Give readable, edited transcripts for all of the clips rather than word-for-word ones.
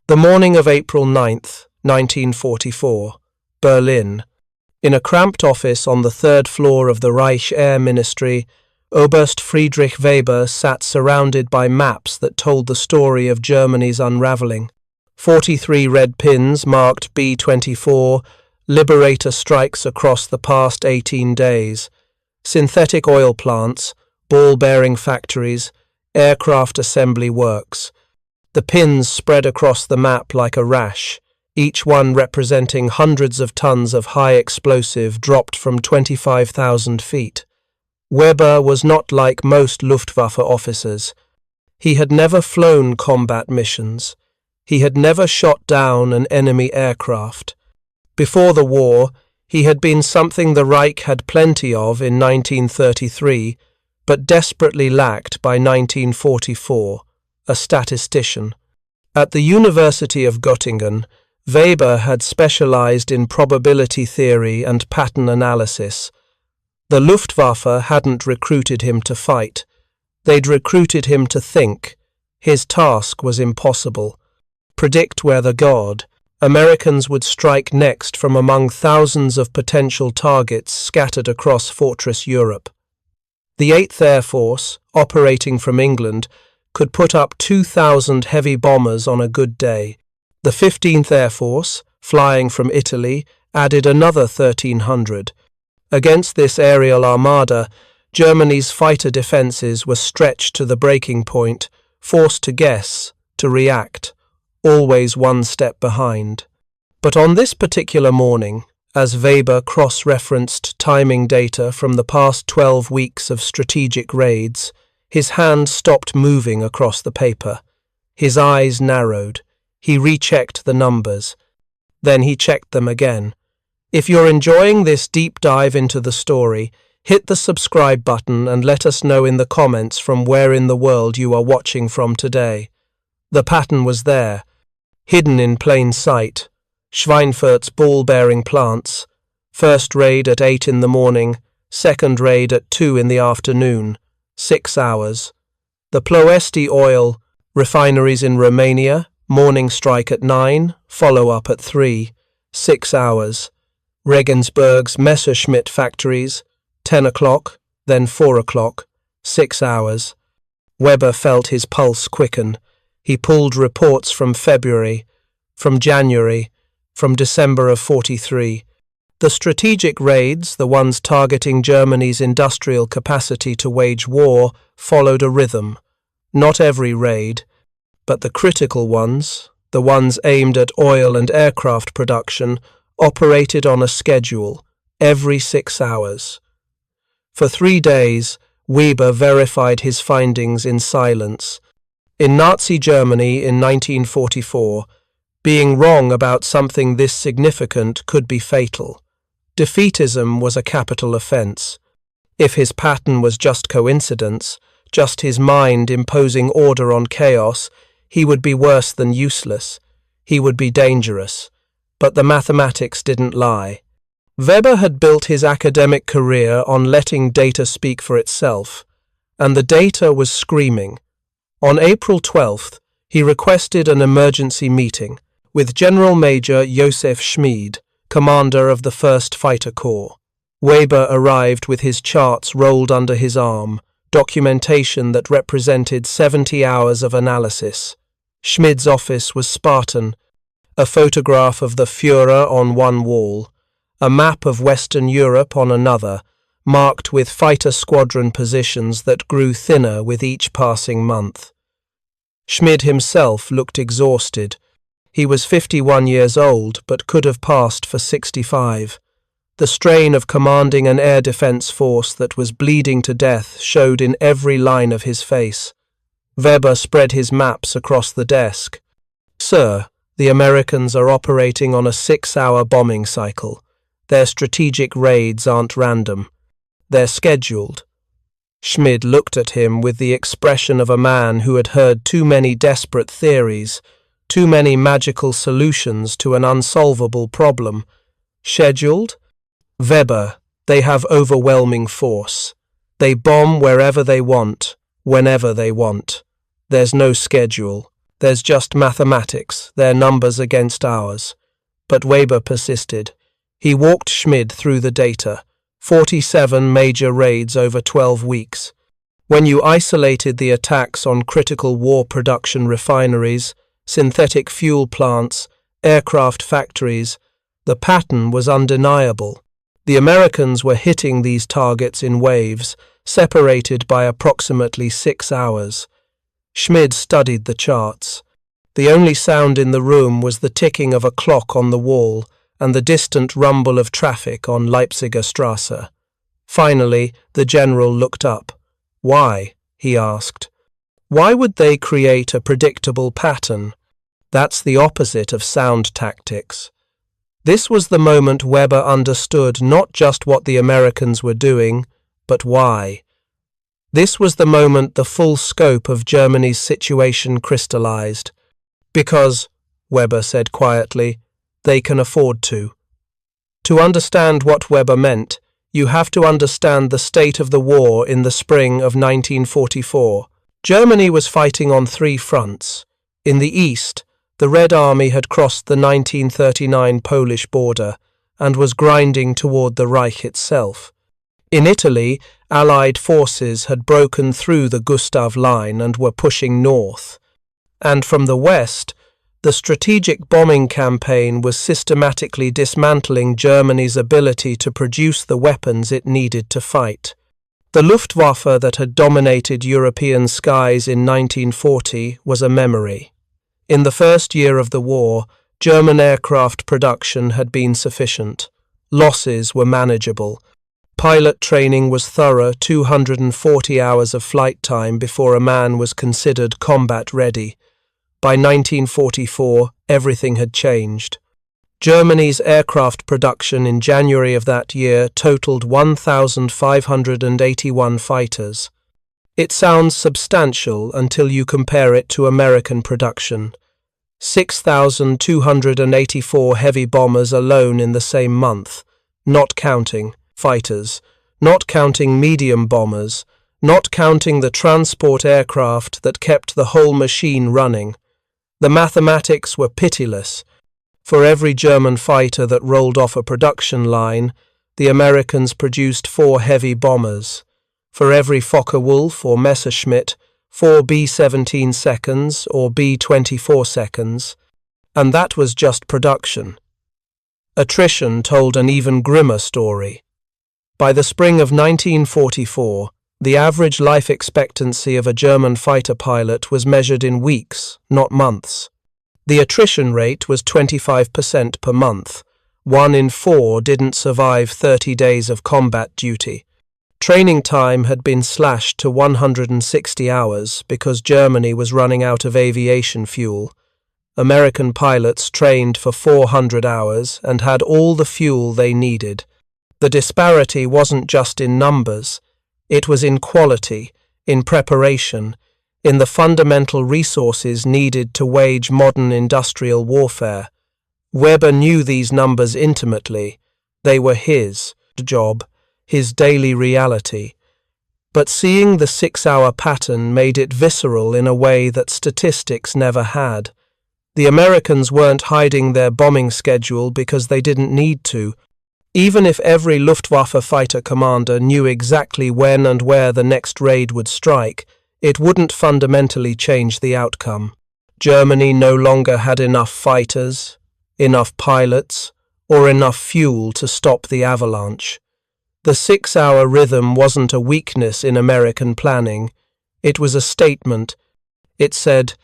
The morning of April 9th, 1944, Berlin. In a cramped office on the third floor of the Reich Air Ministry, Oberst Friedrich Weber sat surrounded by maps that told the story of Germany's unravelling. 43 red pins marked B-24 Liberator strikes across the past 18 days. Synthetic oil plants, ball-bearing factories, aircraft assembly works. The pins spread across the map like a rash, each one representing hundreds of tons of high explosive dropped from 25,000 feet. Weber was not like most Luftwaffe officers. He had never flown combat missions. He had never shot down an enemy aircraft. Before the war, he had been something the Reich had plenty of in 1933, but desperately lacked by 1944, a statistician. At the University of Göttingen, Weber had specialized in probability theory and pattern analysis. The Luftwaffe hadn't recruited him to fight. They'd recruited him to think. His task was impossible. Predict where the God, Americans would strike next from among thousands of potential targets scattered across Fortress Europe. The 8th Air Force, operating from England, could put up 2,000 heavy bombers on a good day. The 15th Air Force, flying from Italy, added another 1,300. Against this aerial armada, Germany's fighter defences were stretched to the breaking point, forced to guess, to react, always one step behind. But on this particular morning, as Weber cross-referenced timing data from the past 12 weeks of strategic raids, his hand stopped moving across the paper. His eyes narrowed. He rechecked the numbers. Then he checked them again. If you're enjoying this deep dive into the story, hit the subscribe button and let us know in the comments from where in the world you are watching from today. The pattern was there, hidden in plain sight. Schweinfurt's ball-bearing plants. First raid at 8 in the morning, second raid at 2 in the afternoon. 6 hours. The Ploesti oil, refineries in Romania, morning strike at 9, follow-up at 3. 6 hours. Regensburg's Messerschmitt factories, 10 o'clock, then 4 o'clock. 6 hours. Weber felt his pulse quicken. He pulled reports from February, from January, from December of 43. The strategic raids, the ones targeting Germany's industrial capacity to wage war, followed a rhythm. Not every raid, but the critical ones, the ones aimed at oil and aircraft production, operated on a schedule, every 6 hours. For 3 days, Weber verified his findings in silence. In Nazi Germany in 1944, being wrong about something this significant could be fatal. Defeatism was a capital offence. If his pattern was just coincidence, just his mind imposing order on chaos, he would be worse than useless. He would be dangerous. But the mathematics didn't lie. Weber had built his academic career on letting data speak for itself, and the data was screaming. On April 12th, he requested an emergency meeting with General Major Josef Schmid, commander of the 1st Fighter Corps. Weber arrived with his charts rolled under his arm, documentation that represented 70 hours of analysis. Schmid's office was Spartan, a photograph of the Führer on one wall, a map of Western Europe on another, marked with fighter squadron positions that grew thinner with each passing month. Schmid himself looked exhausted. He was 51 years old, but could have passed for 65. The strain of commanding an air defense force that was bleeding to death showed in every line of his face. Weber spread his maps across the desk. "Sir, the Americans are operating on a 6-hour bombing cycle. Their strategic raids aren't random. They're scheduled." Schmid looked at him with the expression of a man who had heard too many desperate theories, too many magical solutions to an unsolvable problem. "Scheduled? Weber, they have overwhelming force. They bomb wherever they want, whenever they want. There's no schedule. There's just mathematics, their numbers against ours. But Weber persisted. He walked Schmid through the data. 47 major raids over 12 weeks. When you isolated the attacks on critical war production refineries, synthetic fuel plants, aircraft factories, the pattern was undeniable. The Americans were hitting these targets in waves, separated by approximately 6 hours. Schmid studied the charts. The only sound in the room was the ticking of a clock on the wall and the distant rumble of traffic on Leipziger Strasse. Finally, the general looked up. "Why?" he asked. "Why would they create a predictable pattern? That's the opposite of sound tactics." This was the moment Weber understood not just what the Americans were doing, but why. This was the moment the full scope of Germany's situation crystallized. Because, Weber said quietly, they can afford to. To understand what Weber meant, you have to understand the state of the war in the spring of 1944. Germany was fighting on 3 fronts. In the east, the Red Army had crossed the 1939 Polish border and was grinding toward the Reich itself. In Italy, Allied forces had broken through the Gustav Line and were pushing north. And from the west, the strategic bombing campaign was systematically dismantling Germany's ability to produce the weapons it needed to fight. The Luftwaffe that had dominated European skies in 1940 was a memory. In the first year of the war, German aircraft production had been sufficient. Losses were manageable. Pilot training was thorough, 240 hours of flight time before a man was considered combat ready. By 1944, everything had changed. Germany's aircraft production in January of that year totaled 1,581 fighters. It sounds substantial until you compare it to American production. 6,284 heavy bombers alone in the same month, not counting fighters, not counting medium bombers, not counting the transport aircraft that kept the whole machine running. The mathematics were pitiless. For every German fighter that rolled off a production line, the Americans produced 4 heavy bombers. For every Focke-Wulf or Messerschmitt, 4 B-17 seconds or B-24 seconds. And that was just production. Attrition told an even grimmer story. By the spring of 1944, the average life expectancy of a German fighter pilot was measured in weeks, not months. The attrition rate was 25% per month. 1 in 4 didn't survive 30 days of combat duty. Training time had been slashed to 160 hours because Germany was running out of aviation fuel. American pilots trained for 400 hours and had all the fuel they needed. The disparity wasn't just in numbers. It was in quality, in preparation, in the fundamental resources needed to wage modern industrial warfare. Weber knew these numbers intimately. They were his job, his daily reality. But seeing the 6-hour pattern made it visceral in a way that statistics never had. The Americans weren't hiding their bombing schedule because they didn't need to. Even if every Luftwaffe fighter commander knew exactly when and where the next raid would strike, it wouldn't fundamentally change the outcome. Germany no longer had enough fighters, enough pilots, or enough fuel to stop the avalanche. The 6-hour rhythm wasn't a weakness in American planning. It was a statement. It said,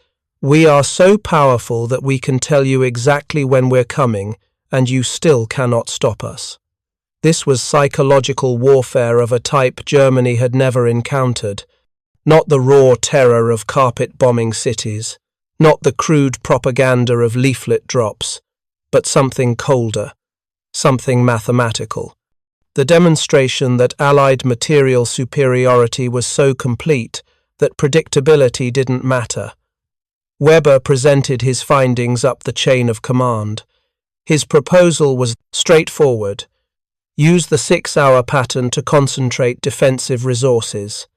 "We are so powerful that we can tell you exactly when we're coming, and you still cannot stop us." This was psychological warfare of a type Germany had never encountered. Not the raw terror of carpet-bombing cities, not the crude propaganda of leaflet drops, but something colder, something mathematical. The demonstration that Allied material superiority was so complete that predictability didn't matter. Weber presented his findings up the chain of command. His proposal was straightforward. Use the 6-hour pattern to concentrate defensive resources.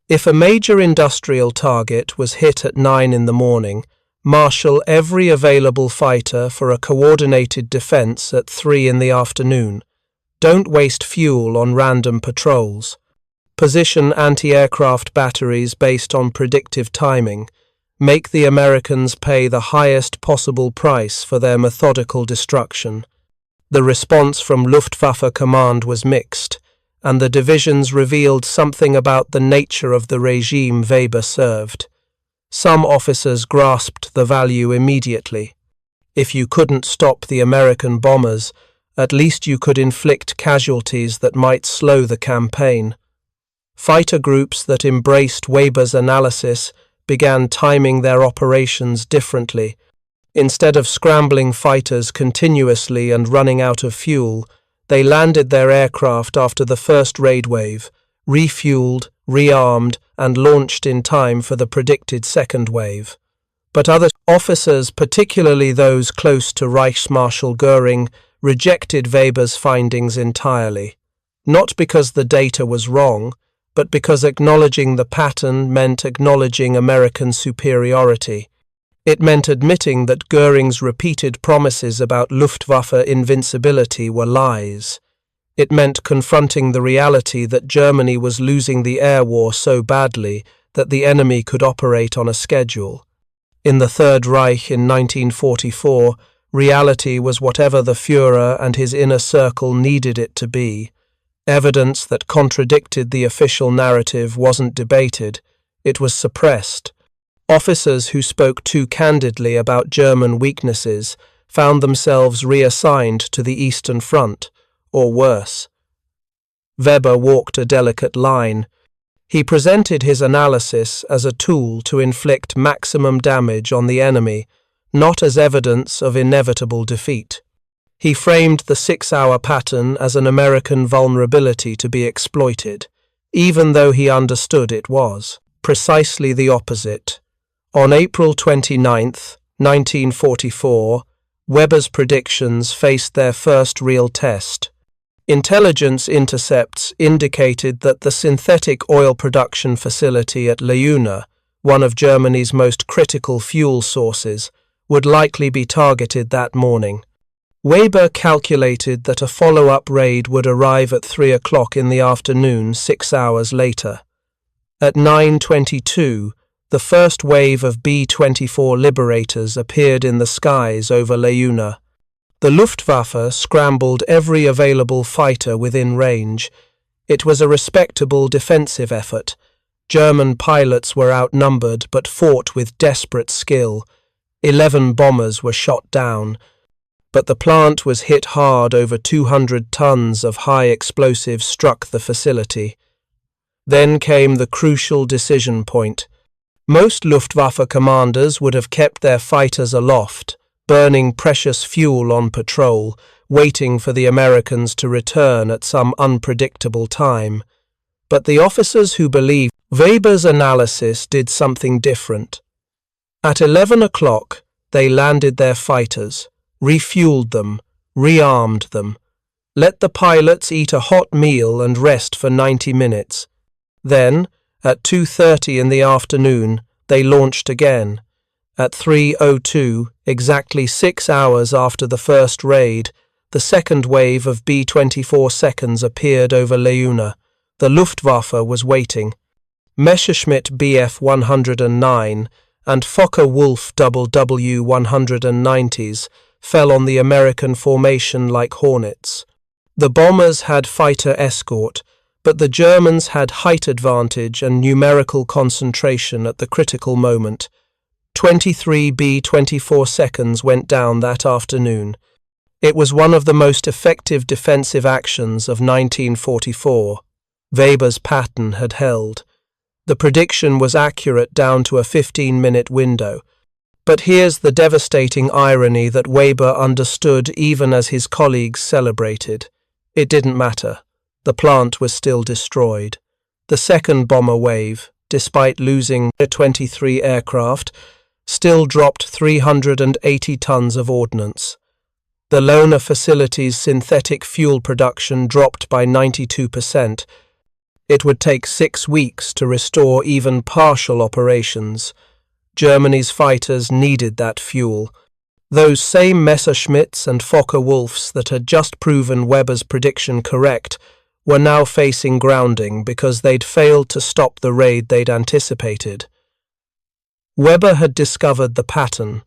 If a major industrial target was hit at 9 in the morning, marshal every available fighter for a coordinated defense at 3 in the afternoon. Don't waste fuel on random patrols. Position anti-aircraft batteries based on predictive timing. Make the Americans pay the highest possible price for their methodical destruction. The response from Luftwaffe command was mixed, and the divisions revealed something about the nature of the regime Weber served. Some officers grasped the value immediately. If you couldn't stop the American bombers, at least you could inflict casualties that might slow the campaign. Fighter groups that embraced Weber's analysis began timing their operations differently. Instead of scrambling fighters continuously and running out of fuel, they landed their aircraft after the first raid wave, refueled, rearmed, and launched in time for the predicted second wave. But other officers, particularly those close to Reichsmarschall Göring, rejected Weber's findings entirely. Not because the data was wrong, but because acknowledging the pattern meant acknowledging American superiority. It meant admitting that Göring's repeated promises about Luftwaffe invincibility were lies. It meant confronting the reality that Germany was losing the air war so badly that the enemy could operate on a schedule. In the Third Reich in 1944, reality was whatever the Führer and his inner circle needed it to be. Evidence that contradicted the official narrative wasn't debated, it was suppressed. Officers who spoke too candidly about German weaknesses found themselves reassigned to the Eastern Front, or worse. Weber walked a delicate line. He presented his analysis as a tool to inflict maximum damage on the enemy, not as evidence of inevitable defeat. He framed the 6-hour pattern as an American vulnerability to be exploited, even though he understood it was precisely the opposite. On April 29, 1944, Weber's predictions faced their first real test. Intelligence intercepts indicated that the synthetic oil production facility at Leuna, one of Germany's most critical fuel sources, would likely be targeted that morning. Weber calculated that a follow-up raid would arrive at 3 o'clock in the afternoon 6 hours later. At 9:22, the first wave of B-24 Liberators appeared in the skies over Leuna. The Luftwaffe scrambled every available fighter within range. It was a respectable defensive effort. German pilots were outnumbered but fought with desperate skill. 11 bombers were shot down, but the plant was hit hard. Over 200 tons of high explosives struck the facility. Then came the crucial decision point. Most Luftwaffe commanders would have kept their fighters aloft, burning precious fuel on patrol, waiting for the Americans to return at some unpredictable time. But the officers who believed Weber's analysis did something different. At 11 o'clock, they landed their fighters, refueled them, rearmed them, let the pilots eat a hot meal and rest for 90 minutes. Then, at 2:30 in the afternoon, they launched again. At 3:02, exactly 6 hours after the first raid, the second wave of B-24 seconds appeared over Leuna. The Luftwaffe was waiting. Messerschmitt Bf-109 and Focke-Wulf WW-190s fell on the American formation like hornets. The bombers had fighter escort, but the Germans had height advantage and numerical concentration at the critical moment. 23 B-24 seconds went down that afternoon. It was one of the most effective defensive actions of 1944. Weber's pattern had held. The prediction was accurate down to a 15-minute window. But here's the devastating irony that Weber understood even as his colleagues celebrated. It didn't matter. The plant was still destroyed. The second bomber wave, despite losing 23 aircraft, still dropped 380 tons of ordnance. The Leuna facility's synthetic fuel production dropped by 92%. It would take 6 weeks to restore even partial operations. Germany's fighters needed that fuel. Those same Messerschmitts and Fokker-Wulfs that had just proven Weber's prediction correct were now facing grounding because they'd failed to stop the raid they'd anticipated. Weber had discovered the pattern.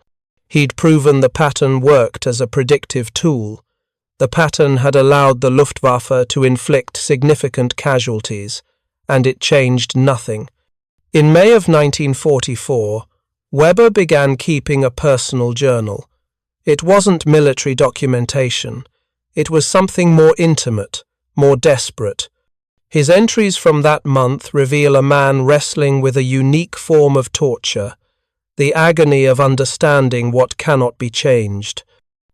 He'd proven the pattern worked as a predictive tool. The pattern had allowed the Luftwaffe to inflict significant casualties, and it changed nothing. In May of 1944, Weber began keeping a personal journal. It wasn't military documentation. It was something more intimate, more desperate. His entries from that month reveal a man wrestling with a unique form of torture, the agony of understanding what cannot be changed.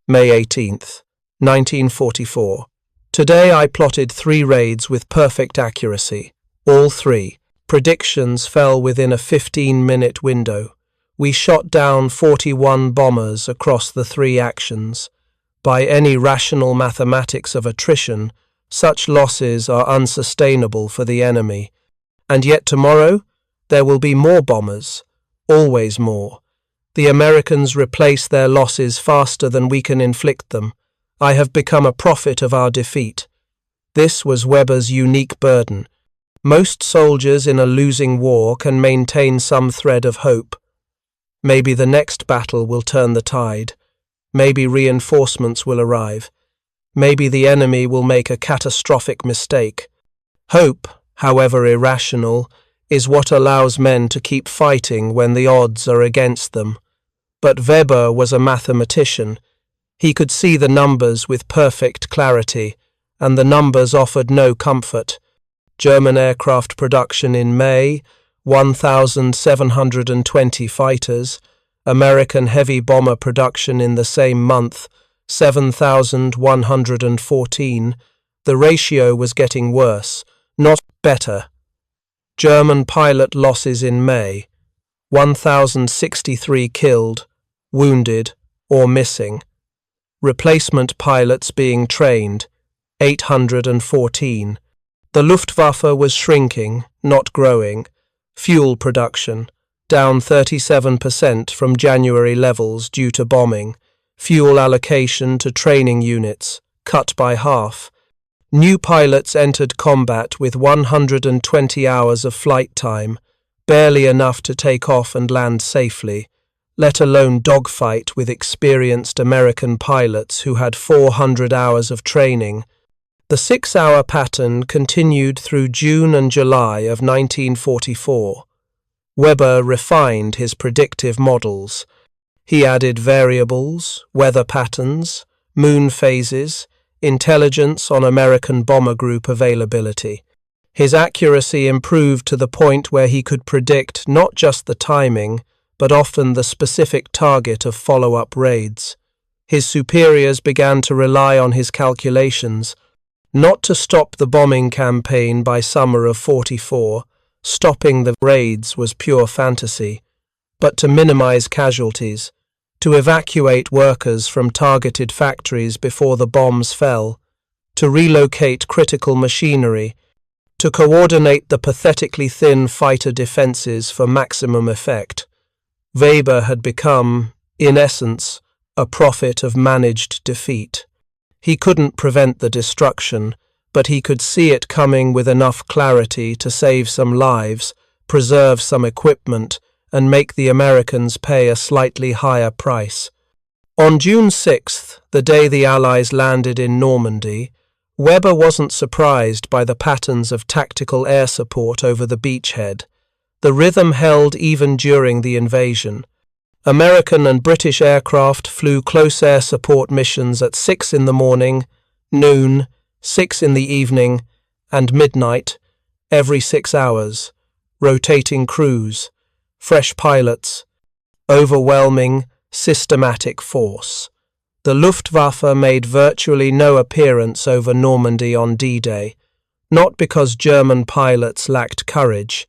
May 18th, 1944. Today I plotted 3 raids with perfect accuracy. All 3 predictions fell within a 15-minute window. We shot down 41 bombers across the 3 actions. By any rational mathematics of attrition, such losses are unsustainable for the enemy. And yet tomorrow, there will be more bombers, always more. The Americans replace their losses faster than we can inflict them. I have become a prophet of our defeat. This was Weber's unique burden. Most soldiers in a losing war can maintain some thread of hope. Maybe the next battle will turn the tide. Maybe reinforcements will arrive. Maybe the enemy will make a catastrophic mistake. Hope, however irrational, is what allows men to keep fighting when the odds are against them. But Weber was a mathematician. He could see the numbers with perfect clarity, and the numbers offered no comfort. German aircraft production in May, 1,720 fighters. American heavy bomber production in the same month, 7,114. The ratio was getting worse, not better. German pilot losses in May, 1,063 killed, wounded, or missing. Replacement pilots being trained, 814. The Luftwaffe was shrinking, not growing. Fuel production, down 37% from January levels due to bombing. Fuel allocation to training units, cut by half. New pilots entered combat with 120 hours of flight time, barely enough to take off and land safely, let alone dogfight with experienced American pilots who had 400 hours of training. The 6-hour pattern continued through June and July of 1944. Weber refined his predictive models. He added variables, weather patterns, moon phases, intelligence on American bomber group availability. His accuracy improved to the point where he could predict not just the timing, but often the specific target of follow-up raids. His superiors began to rely on his calculations, not to stop the bombing campaign by summer of 44, stopping the raids was pure fantasy, but to minimize casualties, to evacuate workers from targeted factories before the bombs fell, to relocate critical machinery, to coordinate the pathetically thin fighter defenses for maximum effect. Weber had become, in essence, a prophet of managed defeat. He couldn't prevent the destruction, but he could see it coming with enough clarity to save some lives, preserve some equipment, and make the Americans pay a slightly higher price. On June 6th, the day the Allies landed in Normandy, Weber wasn't surprised by the patterns of tactical air support over the beachhead. The rhythm held even during the invasion. American and British aircraft flew close air support missions at 6 in the morning, noon, 6 in the evening, and midnight, every 6 hours, rotating crews, fresh pilots, overwhelming, systematic force. The Luftwaffe made virtually no appearance over Normandy on D-Day, not because German pilots lacked courage,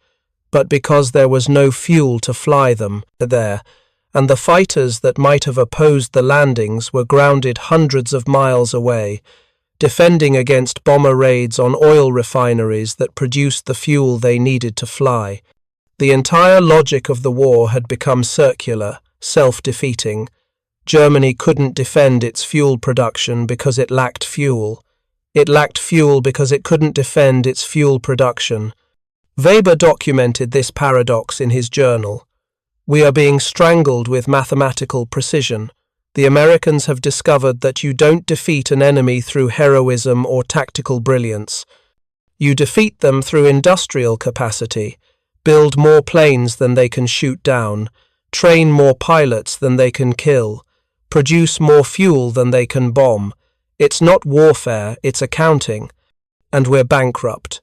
but because there was no fuel to fly them there, and the fighters that might have opposed the landings were grounded hundreds of miles away, defending against bomber raids on oil refineries that produced the fuel they needed to fly. The entire logic of the war had become circular, self-defeating. Germany couldn't defend its fuel production because it lacked fuel. It lacked fuel because it couldn't defend its fuel production. Weber documented this paradox in his journal. We are being strangled with mathematical precision. The Americans have discovered that you don't defeat an enemy through heroism or tactical brilliance. You defeat them through industrial capacity, build more planes than they can shoot down, train more pilots than they can kill, produce more fuel than they can bomb. It's not warfare, it's accounting. And we're bankrupt.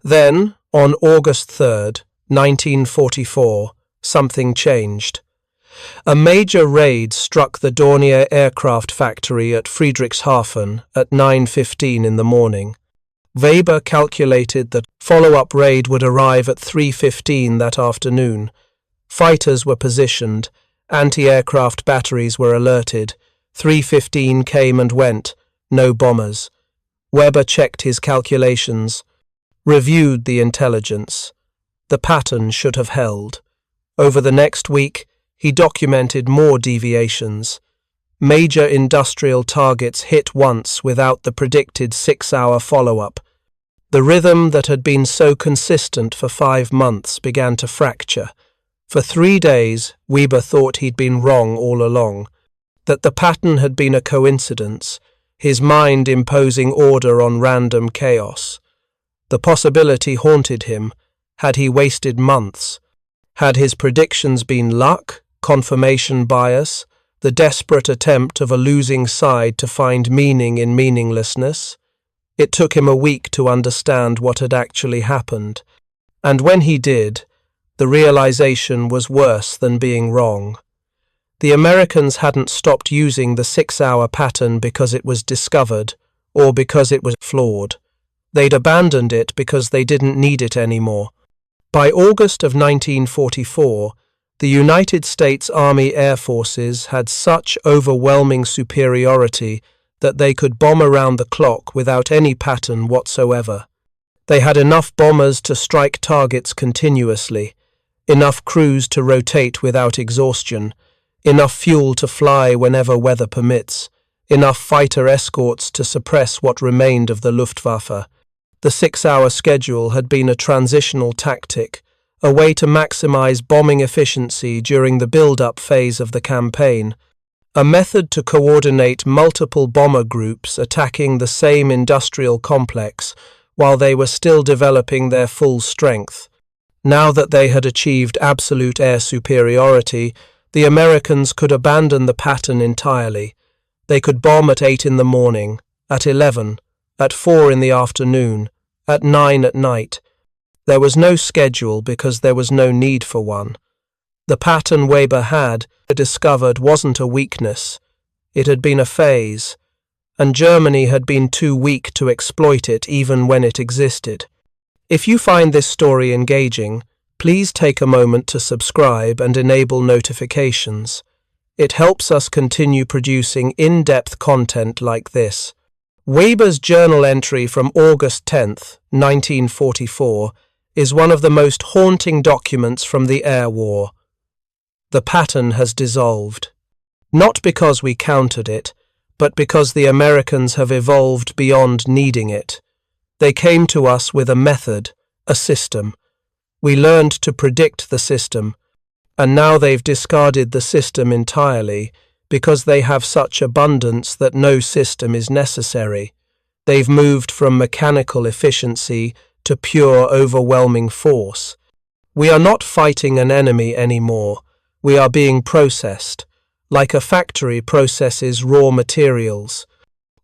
Then, on August 3rd, 1944, something changed. A major raid struck the Dornier aircraft factory at Friedrichshafen at 9:15 in the morning. Weber calculated that follow-up raid would arrive at 3:15 that afternoon. Fighters were positioned, anti-aircraft batteries were alerted. 3:15 came and went, no bombers. Weber checked his calculations, reviewed the intelligence. The pattern should have held. Over the next week, he documented more deviations. Major industrial targets hit once without the predicted 6-hour follow-up. The rhythm that had been so consistent for 5 months began to fracture. For 3 days, Weber thought he'd been wrong all along, that the pattern had been a coincidence, his mind imposing order on random chaos. The possibility haunted him. Had he wasted months? Had his predictions been luck, confirmation bias, the desperate attempt of a losing side to find meaning in meaninglessness? It took him a week to understand what had actually happened, and when he did, the realization was worse than being wrong. The Americans hadn't stopped using the 6-hour pattern because it was discovered, or because it was flawed. They'd abandoned it because they didn't need it anymore. By August of 1944, the United States Army Air Forces had such overwhelming superiority that they could bomb around the clock without any pattern whatsoever. They had enough bombers to strike targets continuously, enough crews to rotate without exhaustion, enough fuel to fly whenever weather permits, enough fighter escorts to suppress what remained of the Luftwaffe. The 6-hour schedule had been a transitional tactic, a way to maximize bombing efficiency during the build-up phase of the campaign, a method to coordinate multiple bomber groups attacking the same industrial complex while they were still developing their full strength. Now that they had achieved absolute air superiority, the Americans could abandon the pattern entirely. They could bomb at 8 in the morning, at 11, at 4 in the afternoon, at 9 at night. There was no schedule because there was no need for one. The pattern Weber had discovered wasn't a weakness. It had been a phase, and Germany had been too weak to exploit it even when it existed. If you find this story engaging, please take a moment to subscribe and enable notifications. It helps us continue producing in-depth content like this. Weber's journal entry from August 10th, 1944, is one of the most haunting documents from the air war. The pattern has dissolved. Not because we countered it, but because the Americans have evolved beyond needing it. They came to us with a method, a system. We learned to predict the system, and now they've discarded the system entirely because they have such abundance that no system is necessary. They've moved from mechanical efficiency to pure overwhelming force. We are not fighting an enemy anymore. We are being processed, like a factory processes raw materials,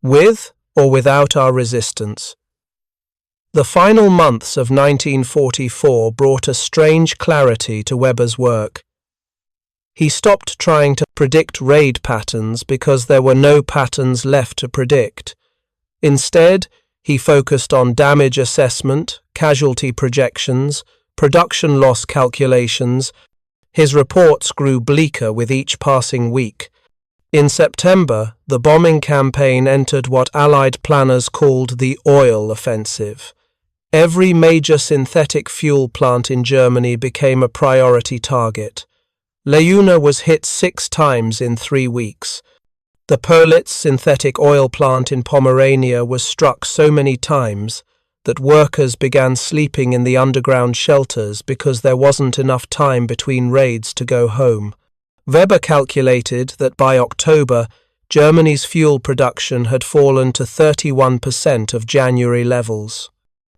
with or without our resistance. The final months of 1944 brought a strange clarity to Weber's work. He stopped trying to predict raid patterns because there were no patterns left to predict. Instead, he focused on damage assessment, casualty projections, production loss calculations. His reports grew bleaker with each passing week. In September, the bombing campaign entered what Allied planners called the oil offensive. Every major synthetic fuel plant in Germany became a priority target. Leuna was hit 6 times in 3 weeks. The Perlitz synthetic oil plant in Pomerania was struck so many times that workers began sleeping in the underground shelters because there wasn't enough time between raids to go home. Weber calculated that by October, Germany's fuel production had fallen to 31% of January levels.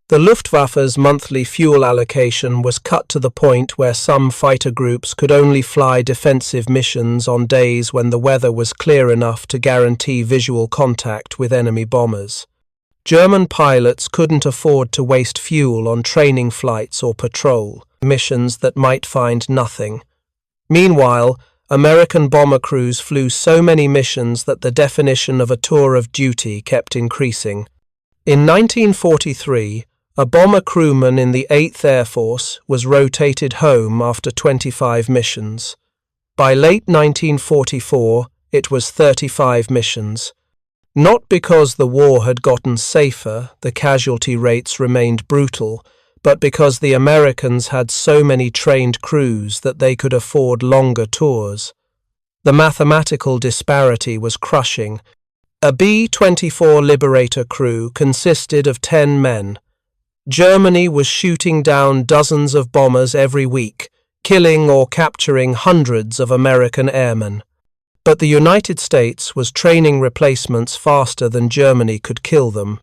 The Luftwaffe's monthly fuel allocation was cut to the point where some fighter groups could only fly defensive missions on days when the weather was clear enough to guarantee visual contact with enemy bombers. German pilots couldn't afford to waste fuel on training flights or patrol missions that might find nothing. Meanwhile, American bomber crews flew so many missions that the definition of a tour of duty kept increasing. In 1943, a bomber crewman in the 8th Air Force was rotated home after 25 missions. By late 1944, it was 35 missions. Not because the war had gotten safer, the casualty rates remained brutal, but because the Americans had so many trained crews that they could afford longer tours. The mathematical disparity was crushing. A B-24 Liberator crew consisted of 10 men. Germany was shooting down dozens of bombers every week, killing or capturing hundreds of American airmen. But the United States was training replacements faster than Germany could kill them.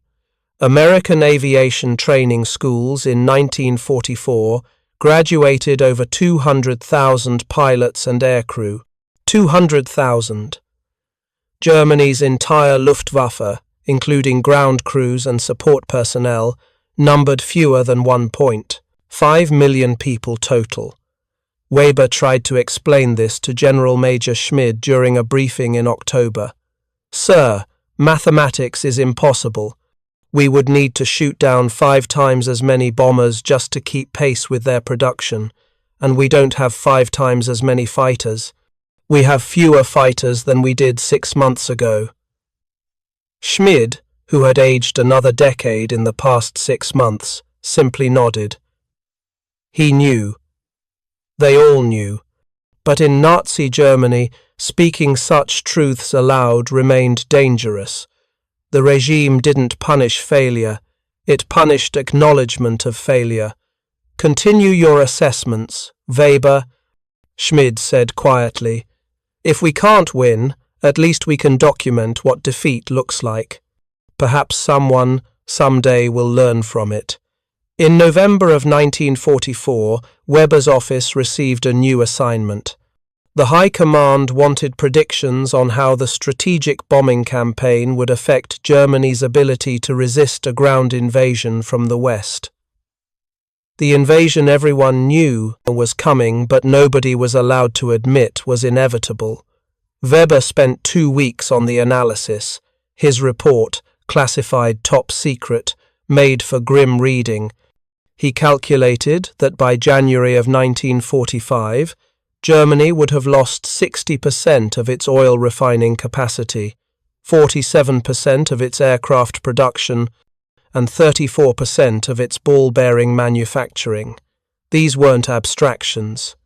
American aviation training schools in 1944 graduated over 200,000 pilots and aircrew. 200,000. Germany's entire Luftwaffe, including ground crews and support personnel, numbered fewer than 1.5 million people total. Weber tried to explain this to General Major Schmid during a briefing in October. "Sir, mathematics is impossible. We would need to shoot down 5 times as many bombers just to keep pace with their production, and we don't have 5 times as many fighters. We have fewer fighters than we did 6 months ago." Schmid, who had aged another decade in the past 6 months, simply nodded. He knew. They all knew. But in Nazi Germany, speaking such truths aloud remained dangerous. The regime didn't punish failure, it punished acknowledgement of failure. "Continue your assessments, Weber," Schmid said quietly. "If we can't win, at least we can document what defeat looks like. Perhaps someone, someday, will learn from it." In November of 1944, Weber's office received a new assignment. The High Command wanted predictions on how the strategic bombing campaign would affect Germany's ability to resist a ground invasion from the West. The invasion everyone knew was coming, but nobody was allowed to admit was inevitable. Weber spent 2 weeks on the analysis. His report, classified top secret, made for grim reading. He calculated that by January of 1945, Germany would have lost 60% of its oil refining capacity, 47% of its aircraft production, and 34% of its ball-bearing manufacturing. These weren't abstractions.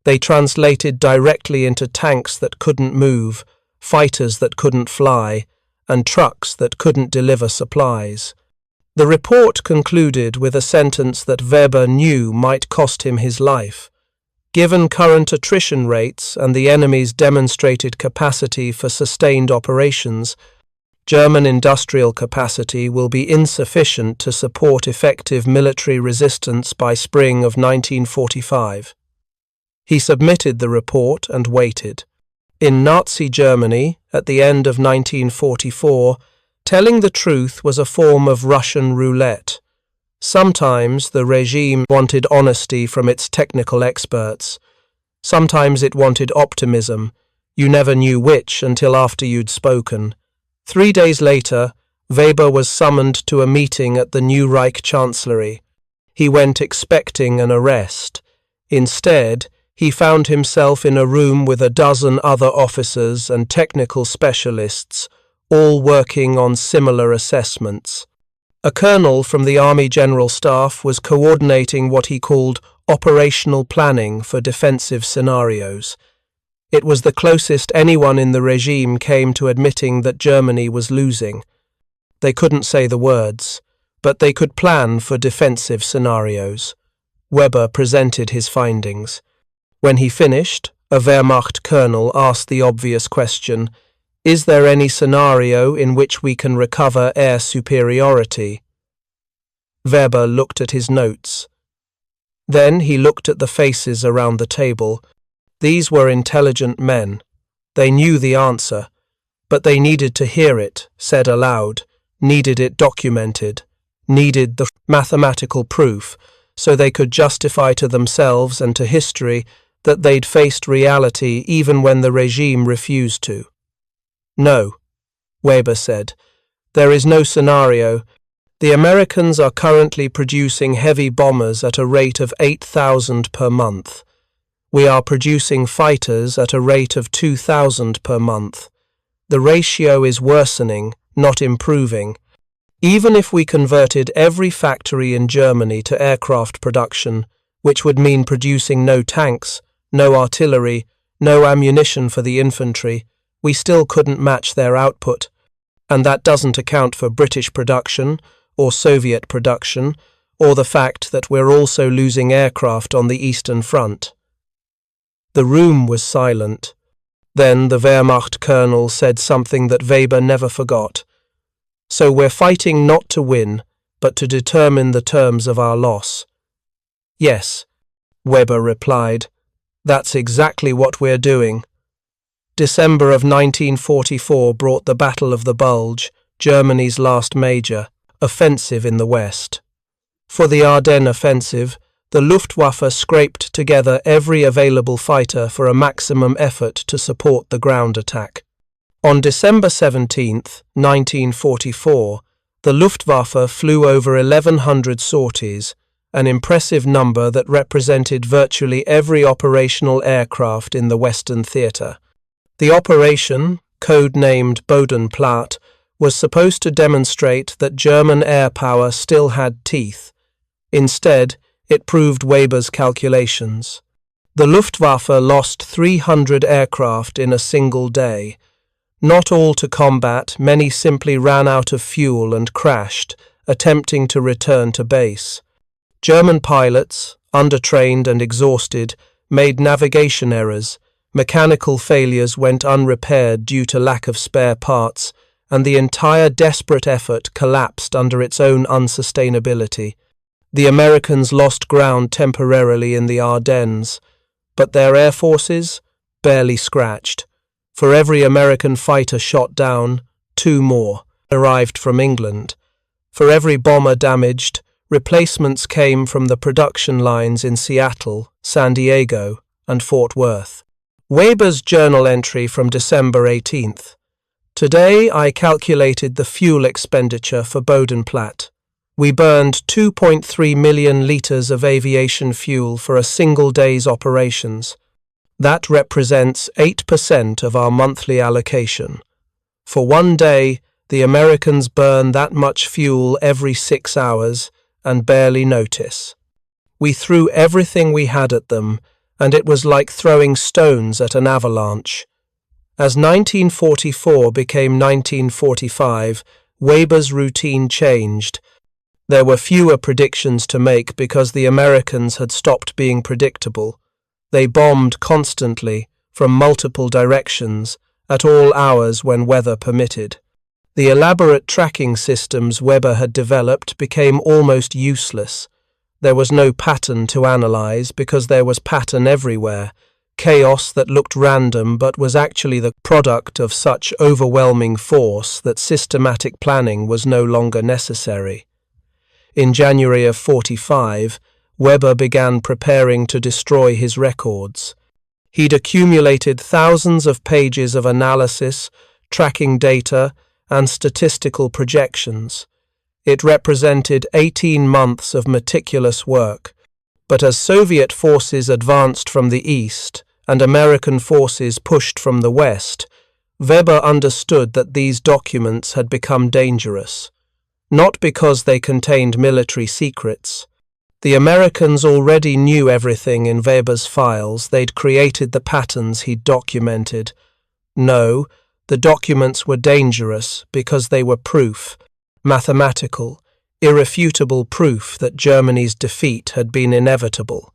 They translated directly into tanks that couldn't move, fighters that couldn't fly, and trucks that couldn't deliver supplies. The report concluded with a sentence that Weber knew might cost him his life. Given current attrition rates and the enemy's demonstrated capacity for sustained operations, German industrial capacity will be insufficient to support effective military resistance by spring of 1945. He submitted the report and waited. In Nazi Germany, at the end of 1944, telling the truth was a form of Russian roulette. Sometimes the regime wanted honesty from its technical experts. Sometimes it wanted optimism. You never knew which until after you'd spoken. 3 days later, Weber was summoned to a meeting at the new Reich Chancellery. He went expecting an arrest. Instead, he found himself in a room with a dozen other officers and technical specialists, all working on similar assessments. A colonel from the Army General Staff was coordinating what he called operational planning for defensive scenarios. It was the closest anyone in the regime came to admitting that Germany was losing. They couldn't say the words, but they could plan for defensive scenarios. Weber presented his findings. When he finished, a Wehrmacht colonel asked the obvious question, "Is there any scenario in which we can recover air superiority?" Weber looked at his notes. Then he looked at the faces around the table. These were intelligent men. They knew the answer, but they needed to hear it said aloud, needed it documented, needed the mathematical proof, so they could justify to themselves and to history that they'd faced reality even when the regime refused to. "No," Weber said, "there is no scenario. The Americans are currently producing heavy bombers at a rate of 8,000 per month. We are producing fighters at a rate of 2,000 per month. The ratio is worsening, not improving. Even if we converted every factory in Germany to aircraft production, which would mean producing no tanks, no artillery, no ammunition for the infantry, we still couldn't match their output. And that doesn't account for British production, or Soviet production, or the fact that we're also losing aircraft on the Eastern Front." The room was silent. Then the Wehrmacht colonel said something that Weber never forgot. "So we're fighting not to win, but to determine the terms of our loss." "Yes," Weber replied. "That's exactly what we're doing." December of 1944 brought the Battle of the Bulge, Germany's last major offensive in the West. For the Ardennes offensive, the Luftwaffe scraped together every available fighter for a maximum effort to support the ground attack. On December 17, 1944, the Luftwaffe flew over 1,100 sorties, an impressive number that represented virtually every operational aircraft in the Western Theatre. The operation, code-named Bodenplatte, was supposed to demonstrate that German air power still had teeth. Instead, it proved Weber's calculations. The Luftwaffe lost 300 aircraft in a single day. Not all to combat, many simply ran out of fuel and crashed, attempting to return to base. German pilots, undertrained and exhausted, made navigation errors, mechanical failures went unrepaired due to lack of spare parts, and the entire desperate effort collapsed under its own unsustainability. The Americans lost ground temporarily in the Ardennes, but their air forces barely scratched. For every American fighter shot down, 2 more arrived from England. For every bomber damaged, replacements came from the production lines in Seattle, San Diego, and Fort Worth. Weber's journal entry from December 18th. "Today I calculated the fuel expenditure for Bodenplatte. We burned 2.3 million litres of aviation fuel for a single day's operations. That represents 8% of our monthly allocation. For one day, the Americans burn that much fuel every 6 hours and barely notice. We threw everything we had at them, and it was like throwing stones at an avalanche." As 1944 became 1945, Weber's routine changed. There were fewer predictions to make because the Americans had stopped being predictable. They bombed constantly, from multiple directions, at all hours when weather permitted. The elaborate tracking systems Weber had developed became almost useless. There was no pattern to analyze because there was pattern everywhere, chaos that looked random but was actually the product of such overwhelming force that systematic planning was no longer necessary. In January of 45, Weber began preparing to destroy his records. He'd accumulated thousands of pages of analysis, tracking data, and statistical projections. It represented 18 months of meticulous work, but as Soviet forces advanced from the east and American forces pushed from the west, Weber understood that these documents had become dangerous. not because they contained military secrets. The Americans already knew everything in Weber's files. They'd created the patterns he'd documented. No, the documents were dangerous because they were proof, mathematical, irrefutable proof that Germany's defeat had been inevitable,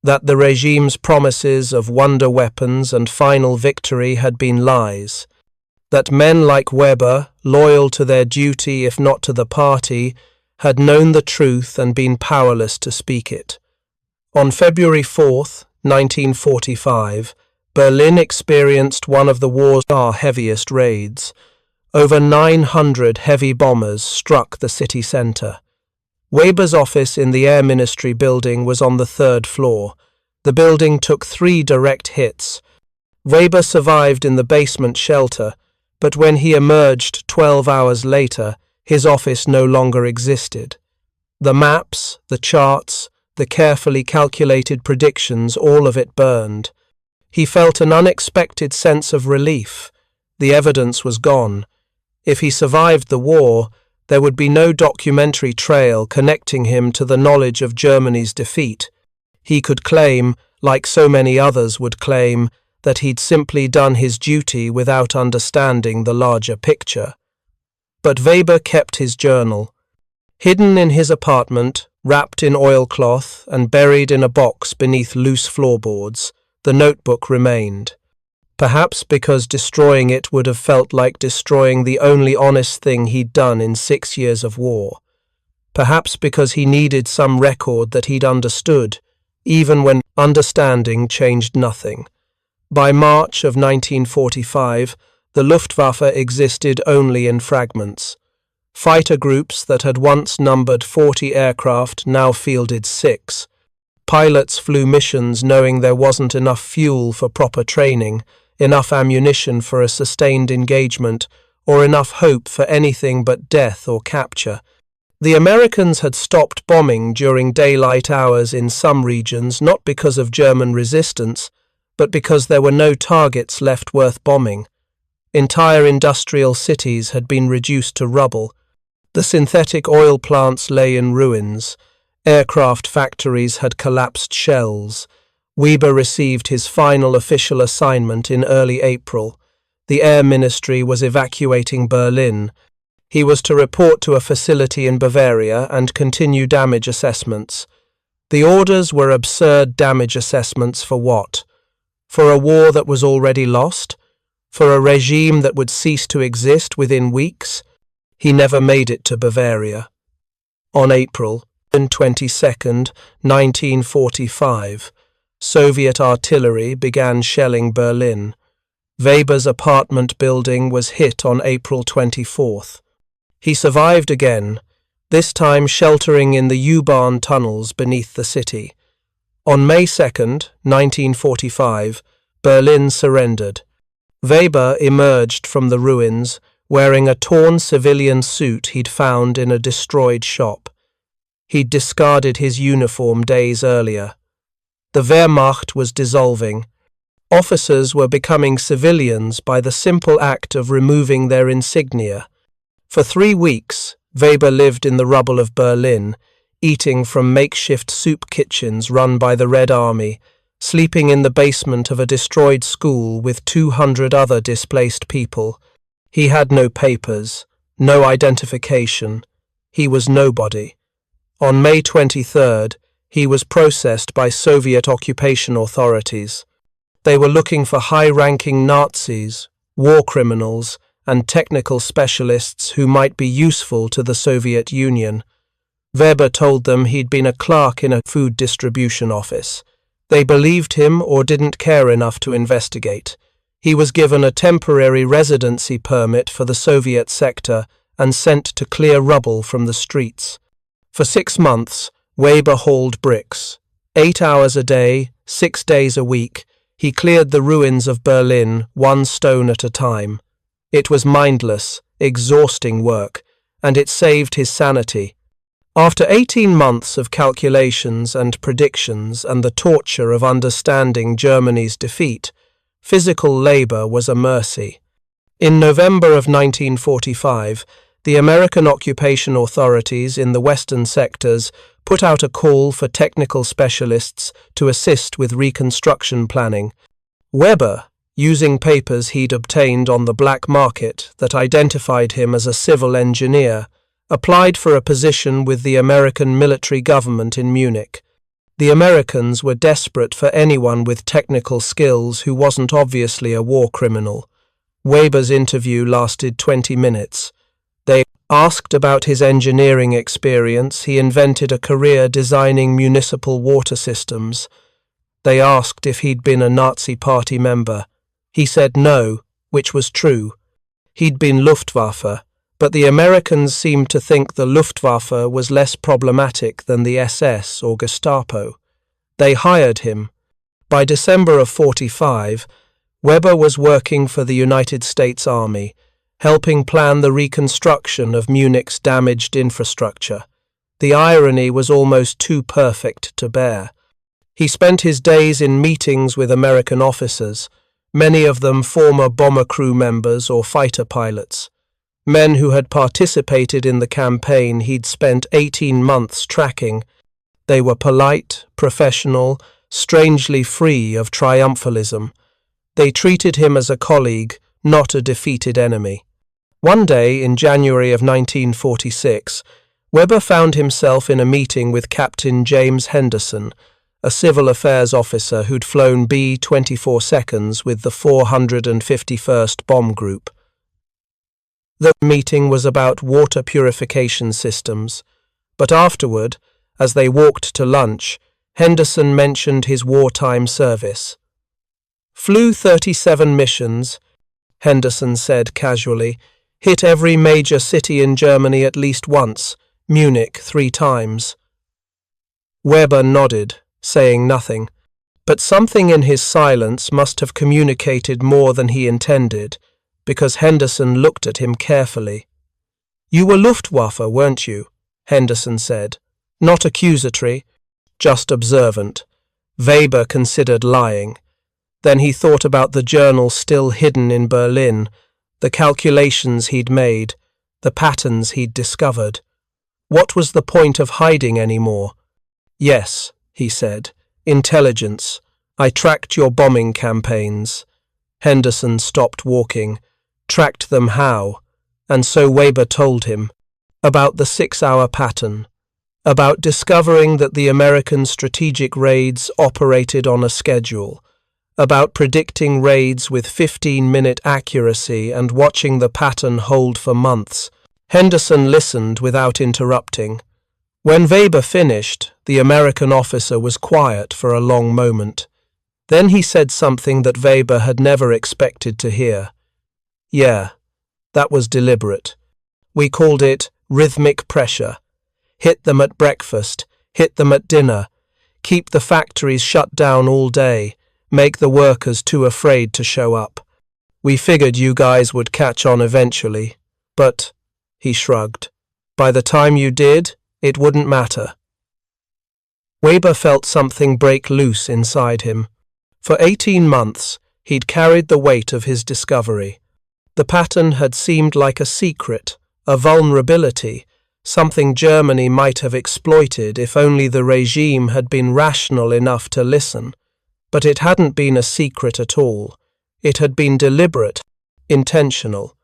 that the regime's promises of wonder weapons and final victory had been lies, that men like Weber, loyal to their duty if not to the party, had known the truth and been powerless to speak it. On February 4th, 1945, Berlin experienced one of the war's heaviest raids. Over 900 heavy bombers struck the city centre. Weber's office in the Air Ministry building was on the 3rd floor. The building took 3 direct hits. Weber survived in the basement shelter, but when he emerged 12 hours later, his office no longer existed. The maps, the charts, the carefully calculated predictions, all of it burned. He felt an unexpected sense of relief. The evidence was gone. If he survived the war, there would be no documentary trail connecting him to the knowledge of Germany's defeat. He could claim, like so many others would claim, that he'd simply done his duty without understanding the larger picture. But Weber kept his journal. Hidden in his apartment, wrapped in oilcloth and buried in a box beneath loose floorboards, the notebook remained. Perhaps because destroying it would have felt like destroying the only honest thing he'd done in 6 years of war. Perhaps because he needed some record that he'd understood, even when understanding changed nothing. By March of 1945, the Luftwaffe existed only in fragments. Fighter groups that had once numbered 40 aircraft now fielded 6. Pilots flew missions knowing there wasn't enough fuel for proper training, enough ammunition for a sustained engagement, or enough hope for anything but death or capture. The Americans had stopped bombing during daylight hours in some regions, not because of German resistance, but because there were no targets left worth bombing. Entire industrial cities had been reduced to rubble. The synthetic oil plants lay in ruins. Aircraft factories had collapsed shells. Weber received his final official assignment in early April. The Air Ministry was evacuating Berlin. He was to report to a facility in Bavaria and continue damage assessments. The orders were absurd damage assessments for what? For a war that was already lost? For a regime that would cease to exist within weeks? He never made it to Bavaria. On April 22nd, 1945, Soviet artillery began shelling Berlin. Weber's apartment building was hit on April 24th. He survived again, this time sheltering in the U-Bahn tunnels beneath the city. On May 2nd, 1945, Berlin surrendered. Weber emerged from the ruins, wearing a torn civilian suit he'd found in a destroyed shop. He'd discarded his uniform days earlier. The Wehrmacht was dissolving. Officers were becoming civilians by the simple act of removing their insignia. For 3 weeks, Weber lived in the rubble of Berlin, eating from makeshift soup kitchens run by the Red Army, sleeping in the basement of a destroyed school with 200 other displaced people. He had no papers, no identification. He was nobody. On May 23rd, he was processed by Soviet occupation authorities. They were looking for high-ranking Nazis, war criminals, and technical specialists who might be useful to the Soviet Union. Weber told them he'd been a clerk in a food distribution office. They believed him or didn't care enough to investigate. He was given a temporary residency permit for the Soviet sector and sent to clear rubble from the streets. For 6 months, Weber hauled bricks. 8 hours a day, 6 days a week, he cleared the ruins of Berlin 1 stone at a time. It was mindless, exhausting work, and it saved his sanity. After 18 months of calculations and predictions and the torture of understanding Germany's defeat, physical labor was a mercy. In November of 1945, The American occupation authorities in the western sectors put out a call for technical specialists to assist with reconstruction planning. Weber, using papers he'd obtained on the black market that identified him as a civil engineer, applied for a position with the American military government in Munich. The Americans were desperate for anyone with technical skills who wasn't obviously a war criminal. Weber's interview lasted 20 minutes. They asked about his engineering experience. He invented a career designing municipal water systems. They asked if he'd been a Nazi Party member. He said no, which was true. He'd been Luftwaffe, but the Americans seemed to think the Luftwaffe was less problematic than the SS or Gestapo. They hired him. By December of '45, Weber was working for the United States Army, helping plan the reconstruction of Munich's damaged infrastructure. The irony was almost too perfect to bear. He spent his days in meetings with American officers, many of them former bomber crew members or fighter pilots. Men who had participated in the campaign he'd spent 18 months tracking. They were polite, professional, strangely free of triumphalism. They treated him as a colleague, not a defeated enemy. One day in January of 1946, Weber found himself in a meeting with Captain James Henderson, a civil affairs officer who'd flown B-24 seconds with the 451st Bomb Group. The meeting was about water purification systems, but afterward, as they walked to lunch, Henderson mentioned his wartime service. "Flew 37 missions," Henderson said casually, "hit every major city in Germany at least once, Munich 3 times. Weber nodded, saying nothing, but something in his silence must have communicated more than he intended, because Henderson looked at him carefully. "You were Luftwaffe, weren't you?" Henderson said. Not accusatory, just observant. Weber considered lying. Then he thought about the journal still hidden in Berlin, the calculations he'd made, the patterns he'd discovered. What was the point of hiding anymore? "Yes," he said, "intelligence. I tracked your bombing campaigns." Henderson stopped walking. Tracked them how? And so Weber told him about the 6-hour pattern, about discovering that the American strategic raids operated on a schedule, about predicting raids with 15-minute accuracy and watching the pattern hold for months. Henderson listened without interrupting. When Weber finished, the American officer was quiet for a long moment. Then he said something that Weber had never expected to hear. "Yeah, that was deliberate. We called it rhythmic pressure. Hit them at breakfast, hit them at dinner, keep the factories shut down all day, make the workers too afraid to show up. We figured you guys would catch on eventually, but," he shrugged, "by the time you did, it wouldn't matter." Weber felt something break loose inside him. For 18 months, he'd carried the weight of his discovery. The pattern had seemed like a secret, a vulnerability, something Germany might have exploited if only the regime had been rational enough to listen. But it hadn't been a secret at all. It had been deliberate, intentional.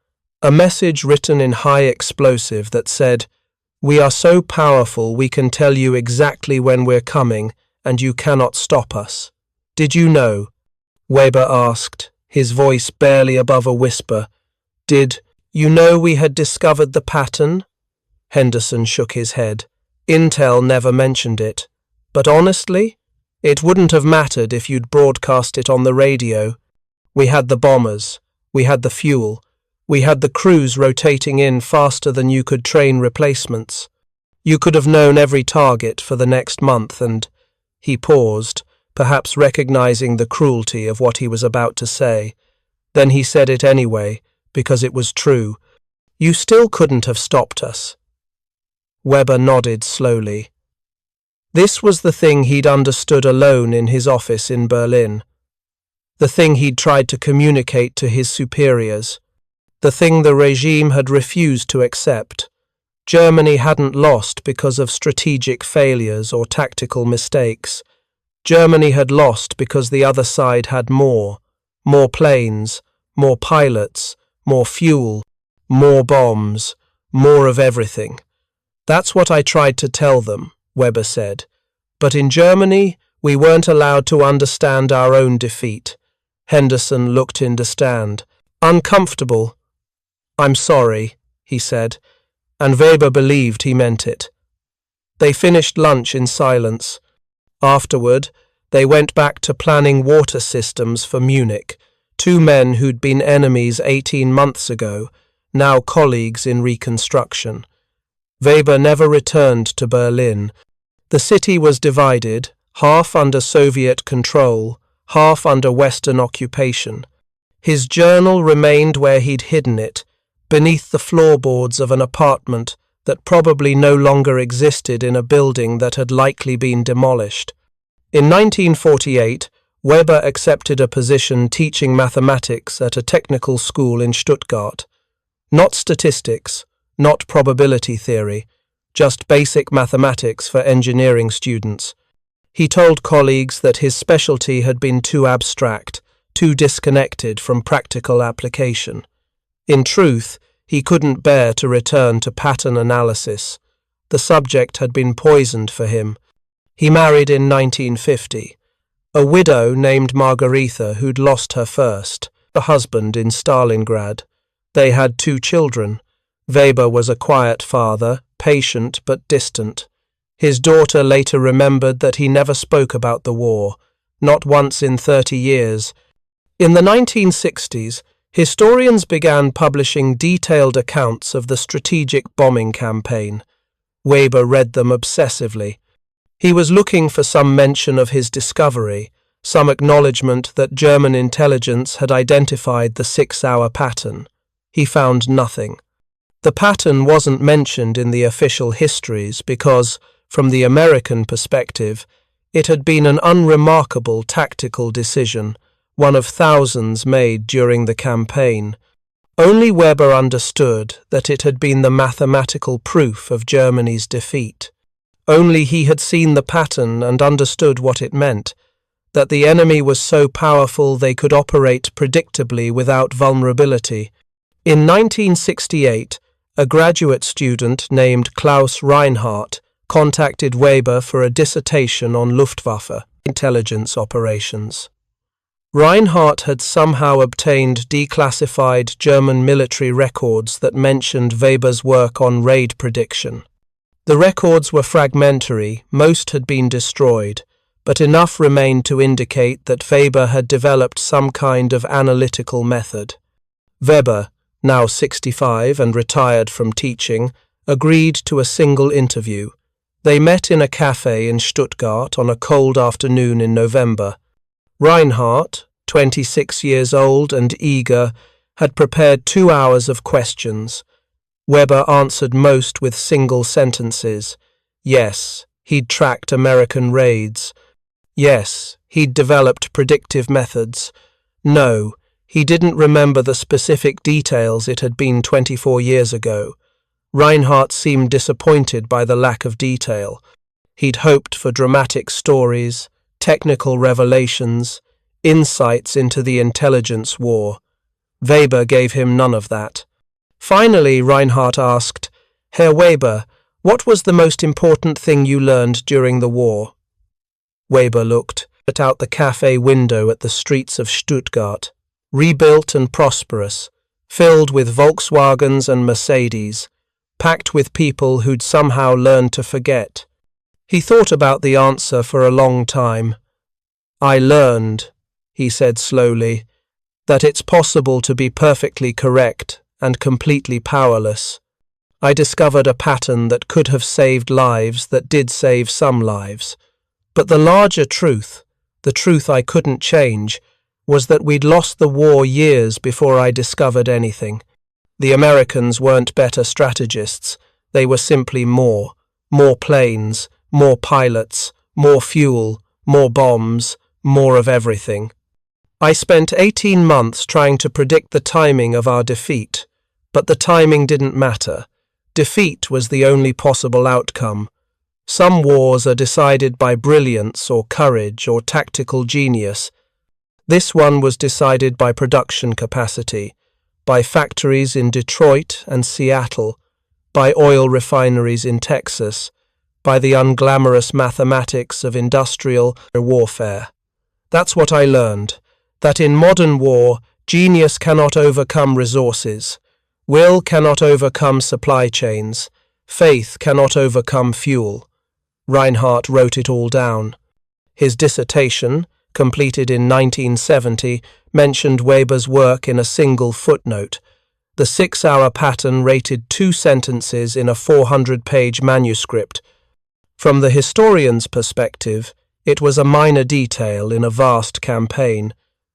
A message written in high explosive that said, "We are so powerful we can tell you exactly when we're coming, and you cannot stop us." "Did you know?" Weber asked, his voice barely above a whisper. "Did you know we had discovered the pattern?" Henderson shook his head. "Intel never mentioned it. But honestly, it wouldn't have mattered if you'd broadcast it on the radio. We had the bombers, we had the fuel, we had the crews rotating in faster than you could train replacements. You could have known every target for the next month and—" He paused, perhaps recognizing the cruelty of what he was about to say. Then he said it anyway, because it was true. "You still couldn't have stopped us." Weber nodded slowly. This was the thing he'd understood alone in his office in Berlin. The thing he'd tried to communicate to his superiors. the thing the regime had refused to accept. Germany hadn't lost because of strategic failures or tactical mistakes. Germany had lost because the other side had more planes, more pilots, more fuel, more bombs, more of everything. That's what I tried to tell them, Weber said. But in Germany, we weren't allowed to understand our own defeat. Henderson looked in disdain. Uncomfortable. I'm sorry, he said, and Weber believed he meant it. They finished lunch in silence. Afterward, they went back to planning water systems for Munich, two men who'd been enemies 18 months ago, now colleagues in reconstruction. Weber never returned to Berlin. The city was divided, half under Soviet control, half under Western occupation. His journal remained where he'd hidden it, beneath the floorboards of an apartment that probably no longer existed in a building that had likely been demolished. In 1948, Weber accepted a position teaching mathematics at a technical school in Stuttgart. Not statistics, not probability theory, just basic mathematics for engineering students. He told colleagues that his specialty had been too abstract, too disconnected from practical application. In truth, he couldn't bear to return to pattern analysis. The subject had been poisoned for him. He married in 1950. A widow named Margaretha who'd lost her first, a husband in Stalingrad. They had 2 children. Weber was a quiet father, patient but distant. His daughter later remembered that he never spoke about the war, not once in 30 years. In the 1960s, historians began publishing detailed accounts of the strategic bombing campaign. Weber read them obsessively. He was looking for some mention of his discovery, some acknowledgement that German intelligence had identified the 6-hour pattern. He found nothing. The pattern wasn't mentioned in the official histories because, from the American perspective, it had been an unremarkable tactical decision, one of thousands made during the campaign. Only Weber understood that it had been the mathematical proof of Germany's defeat. Only he had seen the pattern and understood what it meant, that the enemy was so powerful they could operate predictably without vulnerability. In 1968, a graduate student named Klaus Reinhardt contacted Weber for a dissertation on Luftwaffe intelligence operations. Reinhardt had somehow obtained declassified German military records that mentioned Weber's work on raid prediction. The records were fragmentary, most had been destroyed, but enough remained to indicate that Weber had developed some kind of analytical method. Weber, now 65 and retired from teaching, agreed to a single interview. They met in a cafe in Stuttgart on a cold afternoon in November. Reinhardt, 26 years old and eager, had prepared 2 hours of questions. Weber answered most with single sentences. Yes, he'd tracked American raids. Yes, he'd developed predictive methods. No, he didn't remember the specific details. It had been 24 years ago. Reinhardt seemed disappointed by the lack of detail. He'd hoped for dramatic stories, technical revelations, insights into the intelligence war. Weber gave him none of that. Finally, Reinhardt asked, "Herr Weber, what was the most important thing you learned during the war?" Weber looked out the cafe window at the streets of Stuttgart, rebuilt and prosperous, filled with Volkswagens and Mercedes, packed with people who'd somehow learned to forget. He thought about the answer for a long time. "I learned," he said slowly, "that it's possible to be perfectly correct and completely powerless. I discovered a pattern that could have saved lives, that did save some lives. But the larger truth, the truth I couldn't change, was that we'd lost the war years before I discovered anything. The Americans weren't better strategists. They were simply more planes, more pilots, more fuel, more bombs, more of everything. I spent 18 months trying to predict the timing of our defeat, But the timing didn't matter. Defeat was the only possible outcome. Some wars are decided by brilliance or courage or tactical genius. This one was decided by production capacity, by factories in Detroit and Seattle, by oil refineries in Texas, by the unglamorous mathematics of industrial warfare. That's what I learned, that in modern war, genius cannot overcome resources, will cannot overcome supply chains, faith cannot overcome fuel. Reinhardt wrote it all down. His dissertation, completed in 1970, mentioned Weber's work in a single footnote. The 6-hour pattern rated 2 sentences in a 400-page manuscript. From the historian's perspective, it was a minor detail in a vast campaign,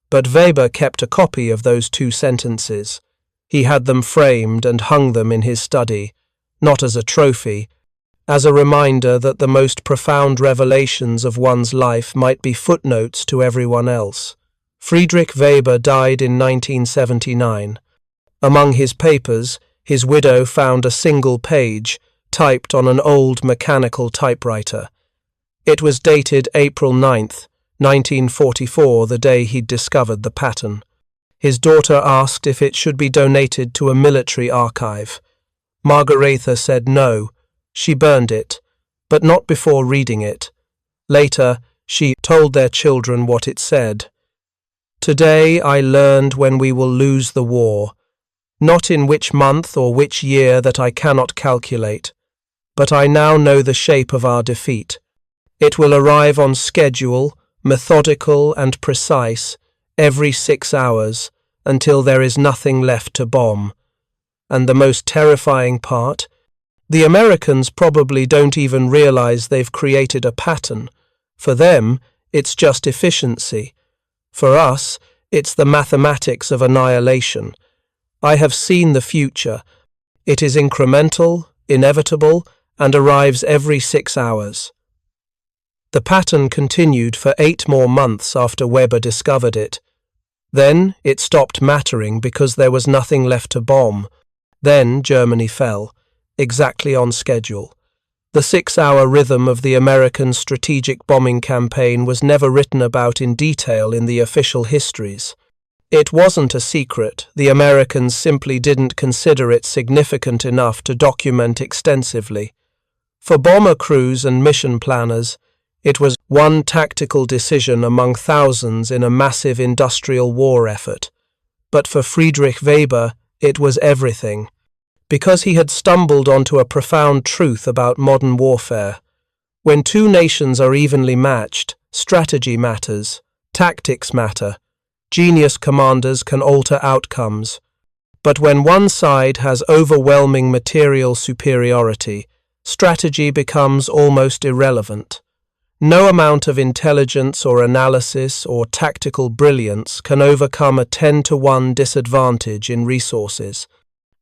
but Weber kept a copy of those 2 sentences. He had them framed and hung them in his study, not as a trophy, as a reminder that the most profound revelations of one's life might be footnotes to everyone else. Friedrich Weber died in 1979. Among his papers, his widow found a single page, typed on an old mechanical typewriter. It was dated April 9th, 1944, the day he'd discovered the pattern. His daughter asked if it should be donated to a military archive. Margaretha said no. She burned it, but not before reading it. Later, she told their children what it said. Today I learned when we will lose the war, not in which month or which year that I cannot calculate, but I now know the shape of our defeat. It will arrive on schedule, methodical and precise, every 6 hours, until there is nothing left to bomb. And the most terrifying part? The Americans probably don't even realize they've created a pattern. For them, it's just efficiency. For us, it's the mathematics of annihilation. I have seen the future. It is incremental, inevitable, and arrives every 6 hours. The pattern continued for 8 more months after Weber discovered it. Then it stopped mattering because there was nothing left to bomb. Then Germany fell, exactly on schedule. The 6-hour rhythm of the American strategic bombing campaign was never written about in detail in the official histories. It wasn't a secret. The Americans simply didn't consider it significant enough to document extensively. For bomber crews and mission planners, it was one tactical decision among thousands in a massive industrial war effort. But for Friedrich Weber, it was everything, because he had stumbled onto a profound truth about modern warfare. When 2 nations are evenly matched, strategy matters, tactics matter. Genius commanders can alter outcomes. But when one side has overwhelming material superiority, strategy becomes almost irrelevant. No amount of intelligence or analysis or tactical brilliance can overcome a 10-to-1 disadvantage in resources.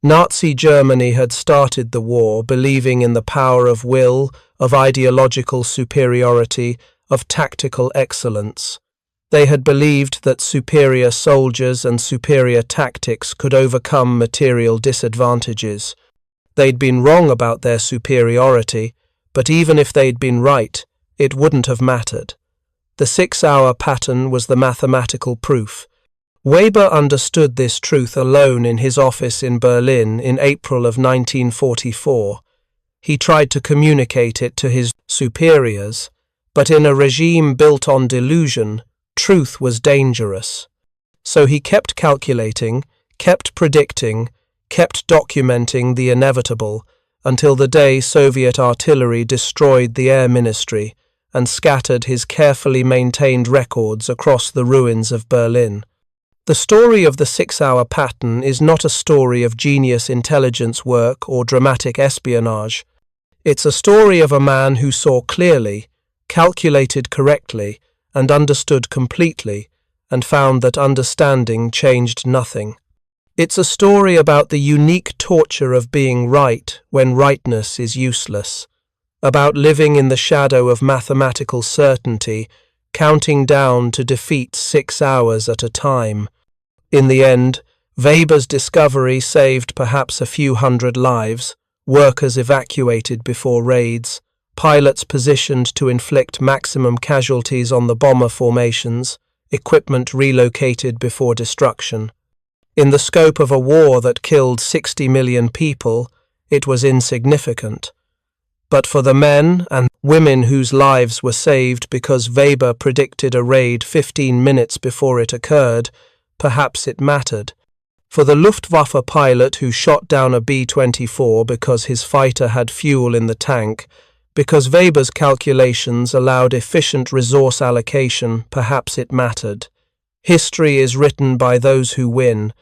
Nazi Germany had started the war believing in the power of will, of ideological superiority, of tactical excellence. They had believed that superior soldiers and superior tactics could overcome material disadvantages. They'd been wrong about their superiority, but even if they'd been right, it wouldn't have mattered. The 6-hour pattern was the mathematical proof. Weber understood this truth alone in his office in Berlin in April of 1944. He tried to communicate it to his superiors, but in a regime built on delusion, truth was dangerous. So he kept calculating, kept predicting, kept documenting the inevitable, until the day Soviet artillery destroyed the air ministry and scattered his carefully maintained records across the ruins of Berlin. The story of the 6-hour pattern is not a story of genius intelligence work or dramatic espionage. It's a story of a man who saw clearly, calculated correctly, and understood completely, and found that understanding changed nothing. It's a story about the unique torture of being right when rightness is useless, about living in the shadow of mathematical certainty, counting down to defeat 6 hours at a time. In the end, Weber's discovery saved perhaps a few hundred lives, workers evacuated before raids, pilots positioned to inflict maximum casualties on the bomber formations, equipment relocated before destruction. In the scope of a war that killed 60 million people, it was insignificant. But for the men and women whose lives were saved because Weber predicted a raid 15 minutes before it occurred, perhaps it mattered. For the Luftwaffe pilot who shot down a B-24 because his fighter had fuel in the tank, because Weber's calculations allowed efficient resource allocation, perhaps it mattered. History is written by those who win.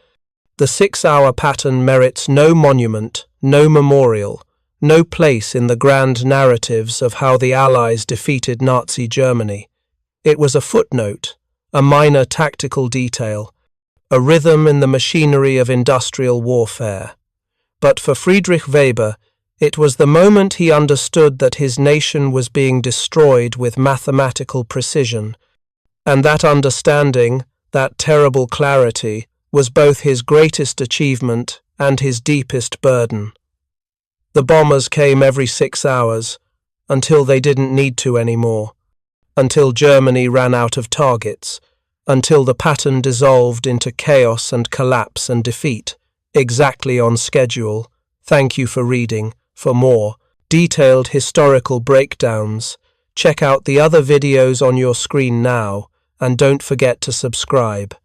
The 6-hour pattern merits no monument, no memorial, no place in the grand narratives of how the Allies defeated Nazi Germany. It was a footnote, a minor tactical detail, a rhythm in the machinery of industrial warfare. But for Friedrich Weber, it was the moment he understood that his nation was being destroyed with mathematical precision, and that understanding, that terrible clarity, was both his greatest achievement and his deepest burden. The bombers came every 6 hours, until they didn't need to anymore, until Germany ran out of targets, until the pattern dissolved into chaos and collapse and defeat, exactly on schedule. Thank you for reading. For more detailed historical breakdowns, check out the other videos on your screen now, and don't forget to subscribe.